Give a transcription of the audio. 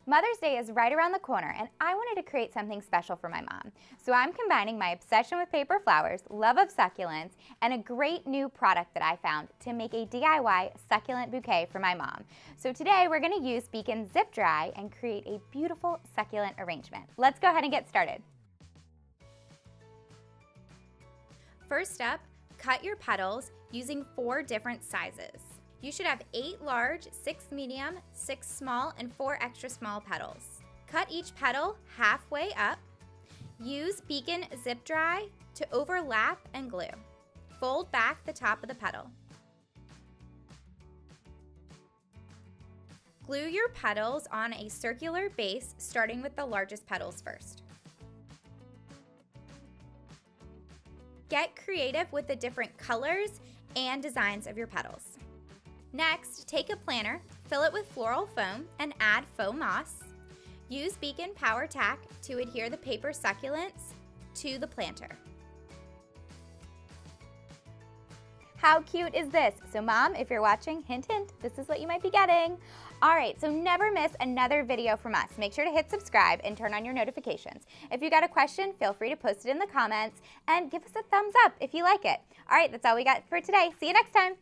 Mother's Day is right around the corner, and I wanted to create something special for my mom. So I'm combining my obsession with paper flowers, love of succulents, and a great new product that I found to make a DIY succulent bouquet for my mom. So today we're going to use Beacon Zip Dry and create a beautiful succulent arrangement. Let's go ahead and get started. First up, cut your petals using 4 different sizes. You should have 8 large, 6 medium, 6 small, and 4 extra small petals. Cut each petal halfway up. Use Beacon Zip Dry to overlap and glue. Fold back the top of the petal. Glue your petals on a circular base, starting with the largest petals first. Get creative with the different colors and designs of your petals. Next, take a planner, fill it with floral foam, and add faux moss. Use Beacon POWER-TAC to adhere the paper succulents to the planter. How cute is this? So Mom, if you're watching, hint, hint, this is what you might be getting. All right, so never miss another video from us. Make sure to hit subscribe and turn on your notifications. If you got a question, feel free to post it in the comments and give us a thumbs up if you like it. All right, that's all we got for today. See you next time.